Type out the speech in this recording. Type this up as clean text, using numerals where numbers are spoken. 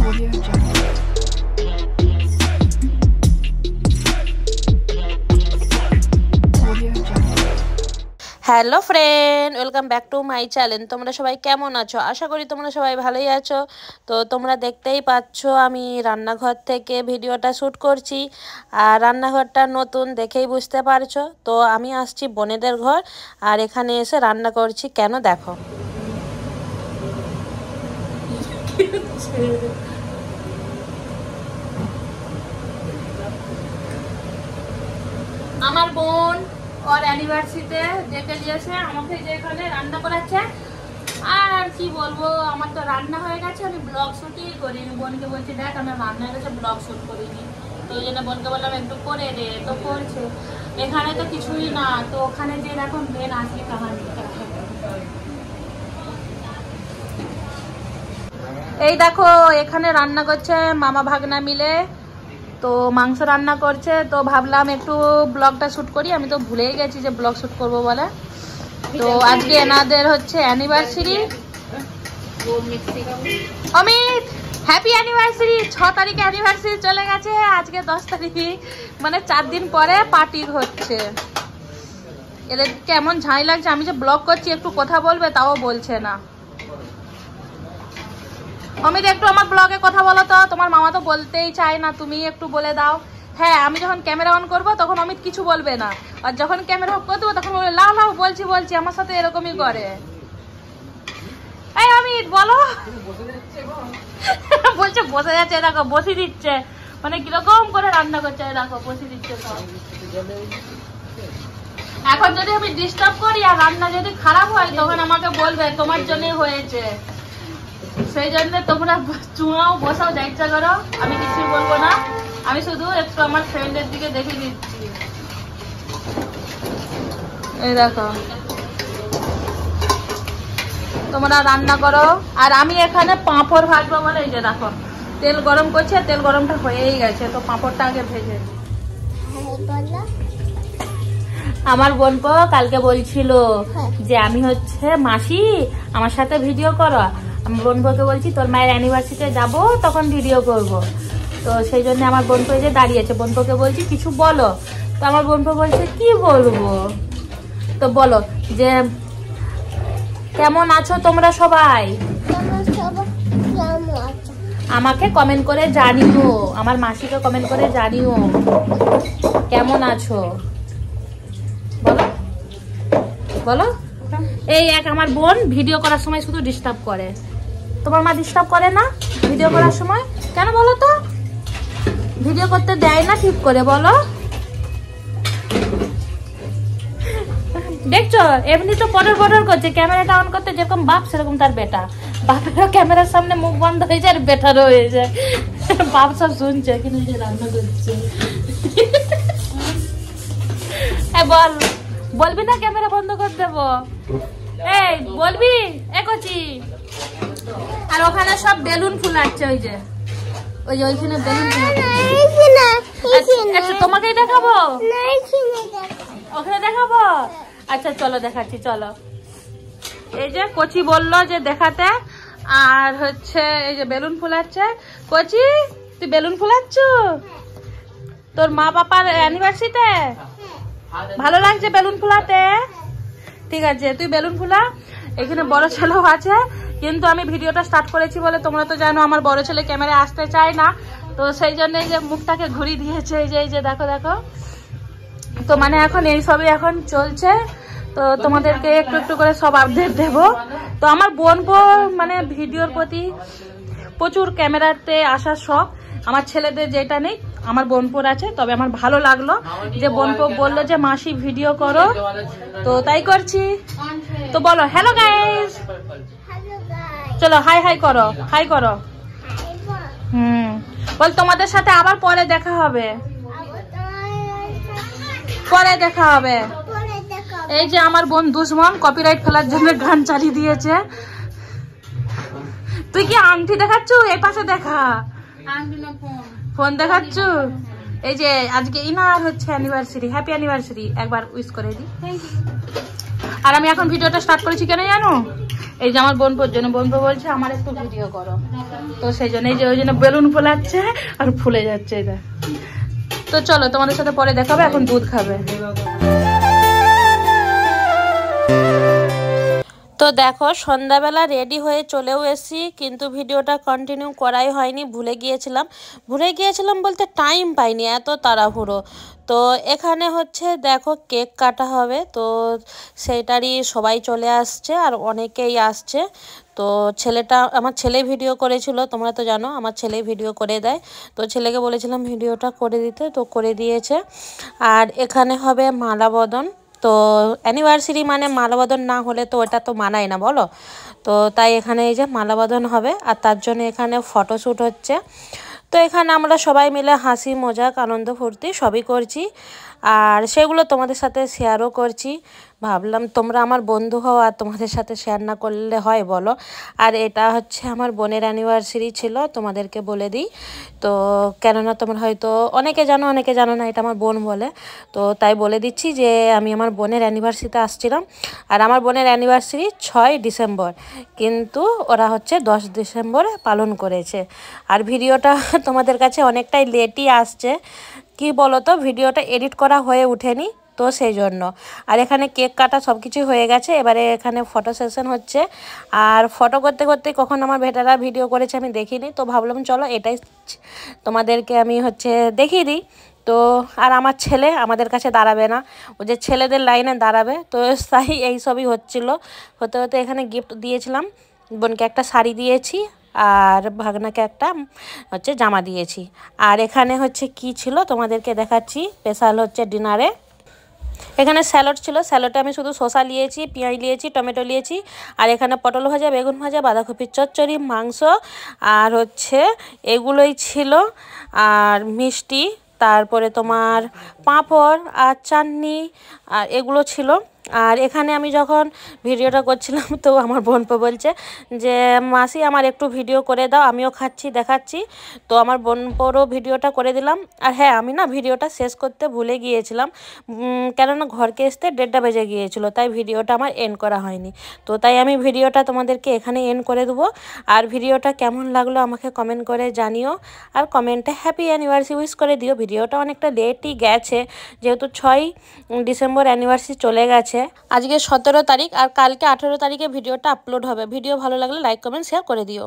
Hello friend, welcome back to my channel. তোমরা সবাই কেমন আছো? আশা করি তোমরা সবাই ভালোই আছো। তো তোমরা দেখতেই পাচ্ছ আমি রান্নাঘর থেকে ভিডিওটা শ্যুট করছি, আর রান্নাঘরটা নতুন দেখেই বুঝতে পারছো। তো আমি আসছি বোনেদের ঘর, আর এখানে এসে রান্না করছি। কেন দেখো। আমার বোন ওর অ্যানিভার্সারিতে ডেকে দিয়েছে আমাকে, যে এখানে রান্না করাচ্ছে। আর কি বলবো, আমার তো রান্না হয়ে গেছে, আমি ব্লগ শ্যুটই করিনি। বোনকে বলছি দেখ আমার রান্না হয়ে গেছে, ব্লগ শ্যুট করিনি। তো ওই জন্য বোনকে বললাম একটু করে দে, তো করছে। এখানে তো কিছুই না, তো ওখানে যে এখন মেন আসি কাহানি। এই দেখো এখানে রান্না করছে মামা ভাগনা মিলে, তো মাংস রান্না করছে। তো ভাবলাম একটু ব্লগটা শ্যুট করি, আমি তো ভুলেই গেছি যে ব্লগ শ্যুট করবো বলে। তো আজকে এনাদের হচ্ছে অ্যানিভার্সারি। Amit happy anniversary. 6 তারিখে অ্যানিভার্সারি চলে গেছে, আজকে 10 তারিখ, মানে 4 দিন পরে পার্টি হচ্ছে। এদের কেমন ঝাই লাগছে, আমি যে ব্লগ করছি একটু কথা বলবে তাও বলছে না। অমিত একটু আমার ব্লগে কথা বলো তো, তোমার মামা তো বলতেই চায় না, তুমি একটু বলে দাও। হ্যাঁ, আমি যখন ক্যামেরা অন করবো তখন অমিত কিছু বলবে না, আর যখন ক্যামেরা অফ করে দেবো তখন বলবে লাও লাও বলছি বলছি। আমার সাথে এরকমই করে। এই অমিত বলো। বলছে বসে যাচ্ছে, দেখো বসে দিচ্ছে, মানে কিরকম করে রান্না করছে, দেখো বসে দিচ্ছে সব। এখন যদি আমি ডিস্টার্ব করি আর রান্না যদি খারাপ হয় তখন আমাকে বলবে তোমার জন্যই হয়েছে। সেই জন্য তোমরা চুঙাও বসাও যা ইচ্ছা করো, আমি কিছুই বলবো না। আমি শুধু একটু আমার ফ্রেন্ডের দিকে দেখে দিচ্ছি। এই দেখো তোমরা রান্না করো, আর আমি এখানে পাঁপড় ভাজবো বলে এই যে দেখো তেল গরম করছে, তেল গরমটা হয়েই গেছে, তো পাঁপড়টা আগে ভেজে। আমার বোনপো কালকে বলছিল যে আমি হচ্ছে মাসি আমার সাথে ভিডিও করো। আমি বোনপোকে বলছি তোর মায়ের অ্যানিভার্সারিতে যাবো, তখন ভিডিও করব। তো সেই জন্য আমার বোনপো যে দাঁড়িয়েছে, বোনপোকে বলছি কিছু বলো। তো আমার বোনপো বলছে কি বলবো, তো বলো যে কেমন আছো তোমরা সবাই, আমাকে কমেন্ট করে জানিও, আমার মাসিকে কমেন্ট করে জানিও কেমন আছো, বলো বলো। এই এক আমার বোন ভিডিও করার সময় শুধু ডিস্টার্ব করে। তোমার মা ডিস্টার্ব করে না ভিডিও করার সময়? কেন বলো তো, ভিডিও করতে দেয় না ঠিক করে, বলো। দেখছো এমনি তো পটর পটর করছে, ক্যামেরাটা অন করতে যেরকম বাপ সেরকম তার বেটা। বাপেরও ক্যামেরার সামনে মুখ বন্ধ হয়ে যায় আর বেটারও হয়ে যায়। বাপ সব শুনছে কিন্তু রান্না করছে। বল, বলবি না ক্যামেরা বন্ধ করে দেবো? এই বলবি একছি। আর ওখানে সব বেলুন ফুলাচ্ছে, ওই যে ওই যে ওইখানে বেলুন ফুলাচ্ছে। তোমাকেই দেখাবো, ওখানে দেখাবো। আচ্ছা চলো দেখাচ্ছি, চলো। এই যে কচি বললো যে দেখাতে, আর হচ্ছে এই যে বেলুন ফুলাচ্ছে। কচি তুই বেলুন ফুলাচ্ছ তোর মা বাবার অ্যানিভার্সারিতে? ভালো লাগছে বেলুন ফুলাতে? ঠিক আছে তুই বেলুন ফুলা। এখানে বড় ছেলেও আছে, কিন্তু আমি ভিডিওটা স্টার্ট করেছি বলে তোমরা তো জানো আমার বড় ছেলে ক্যামেরায় আসতে চায় না, তো সেই জন্য এই যে মুখটাকে ঘুরিয়ে দিয়েছে। এই যে দেখো দেখো। তো মানে এখন এই সবই এখন চলছে, তো তোমাদেরকে একটু একটু করে সব আপডেট দেবো। তো আমার বোনপো মানে ভিডিওর প্রতি প্রচুর ক্যামেরাতে আসার শখ, আমার ছেলেদের যেটা নেই আমার বোনপোর আছে। তবে আমার ভালো লাগলো যে বোনপো বললো যে মাসি ভিডিও করো, তো তাই করছি। তো বলো হ্যালো গাইস, চলো হাই হাই করো, হাই করো। বল তোমাদের সাথে আবার পরে দেখা হবে, পরে দেখা হবে। এই যে আমার বোন দুশ্মন কপিরাইট ফেলার জন্য গান চালিয়ে দিয়েছে। তুই কি আংটি দেখাচ্ছ? এই পাশে দেখা, ফোন দেখাচ্ছ। এই যে আজকে ইনার হচ্ছে অ্যানিভার্সারি, হ্যাপি অ্যানিভার্সারি, একবার উইশ করে দিই। আর আমি এখন ভিডিওটা স্টার্ট করেছি কেন জানো? এই যে আমার বোনপোর জন্য, বোনপো বলছে আমার একটু ভিডিও করো, তো সেই জন্য এই যে ওই জন্য বেলুন ফোলাচ্ছে আর ফুলে যাচ্ছে এটা। তো চলো তোমাদের সাথে পরে দেখাবে, এখন দুধ খাবে। তো দেখো সন্ধ্যাবেলা রেডি হয়ে চলেও এসেছি, কিন্তু ভিডিওটা কন্টিনিউ করাই হয়নি, ভুলে গিয়েছিলাম বলতে টাইম পাইনি, এত তাড়াহুড়ো। তো এখানে হচ্ছে দেখো কেক কাটা হবে, তো সেইটারই সবাই চলে আসছে আর অনেকেই আসছে। তো আমার ছেলে ভিডিও করেছিল, তোমরা তো জানো আমার ছেলে ভিডিও করে দেয়, তো ছেলেকে বলেছিলাম ভিডিওটা করে দিতে, তো করে দিয়েছে। আর এখানে হবে মালা বদন, তো অ্যানিভার্সারি মানে মালাবদন না হলে তো ওটা তো মানায় না বলো। তো তাই এখানে এই যে মালাবদন হবে, আর তার জন্য এখানে ফটোশ্যুট হচ্ছে। তো এখানে আমরা সবাই মিলে হাসি মজাক আনন্দ ফুর্তি সবই করছি, আর সেগুলো তোমাদের সাথে শেয়ারও করছি। ভাবলাম তোমরা আমার বন্ধু হও, আর তোমাদের সাথে শেয়ার না করলে হয় বলো। আর এটা হচ্ছে আমার বোনের অ্যানিভার্সারি ছিল, তোমাদেরকে বলে দিই। তো কেননা তোমরা হয়তো অনেকে জানো না এটা আমার বোন বলে, তো তাই বলে দিচ্ছি যে আমি আমার বোনের অ্যানিভার্সারিতে আসছিলাম। আর আমার বোনের অ্যানিভার্সারি 6 ডিসেম্বর, কিন্তু ওরা হচ্ছে 10 ডিসেম্বরে পালন করেছে। আর ভিডিওটা তোমাদের কাছে অনেকটাই লেটই আসছে, কি বলো তো ভিডিওটা এডিট করা হয়ে ওঠেনি, তো সেই জন্য। আর এখানে কেক কাটা সব কিছু হয়ে গেছে, এবারে এখানে ফটো সেশন হচ্ছে। আর ফটো করতে করতে কখন আমার বেটারা ভিডিও করেছে আমি দেখিনি, তো ভাবলাম চলো এটাই তোমাদেরকে আমি হচ্ছে দেখিয়ে দিই। তো আর আমার ছেলে আমাদের কাছে দাঁড়াবে না, ও যে ছেলেদের লাইনে দাঁড়াবে, তো তাই এইসবই হচ্ছিল। হতে হতে এখানে গিফট দিয়েছিলাম, বোনকে একটা শাড়ি দিয়েছি, আর ভাগনাকে একটা হচ্ছে জামা দিয়েছি। আর এখানে হচ্ছে কি ছিল তোমাদেরকে দেখাচ্ছি, স্পেশাল হচ্ছে ডিনারে এখানে স্যালাড ছিল, স্যালাডে আমি শুধু শসা নিয়েছি, পেঁয়াজ নিয়েছি, টমেটো নিয়েছি, আর এখানে পটল ভাজা, বেগুন ভাজা, বাঁধাকপির চচ্চড়ি, মাংস, আর হচ্ছে এগুলোই ছিল। আর মিষ্টি, তারপরে তোমার পাঁপড় আর চাটনি, আর এগুলো ছিল। আর এখানে আমি যখন ভিডিওটা করছিলাম, তো আমার বোনপো বলছে যে মাসি আমার একটু ভিডিও করে দাও, আমিও খাচ্ছি দেখাচ্ছি। তো আমার বোনপোরও ভিডিওটা করে দিলাম। আর হ্যাঁ, আমি না ভিডিওটা শেষ করতে ভুলে গিয়েছিলাম, কেননা ঘরকে আসতে 1:30 বেজে গিয়েছিলো, তাই ভিডিওটা আমার এন্ড করা হয়নি। তো তাই আমি ভিডিওটা তোমাদেরকে এখানে এন্ড করে দেবো। আর ভিডিওটা কেমন লাগলো আমাকে কমেন্ট করে জানিও, আর কমেন্টে হ্যাপি অ্যানিভার্সারি উইশ করে দিও। ভিডিওটা অনেকটা লেটই গেছে, যেহেতু 6 ডিসেম্বর অ্যানিভার্সারি চলে গেছে। আজকে 17 তারিখ, আর কালকে 18 তারিখে ভিডিওটা আপলোড হবে। ভিডিও ভালো লাগলে লাইক কমেন্ট শেয়ার করে দিও।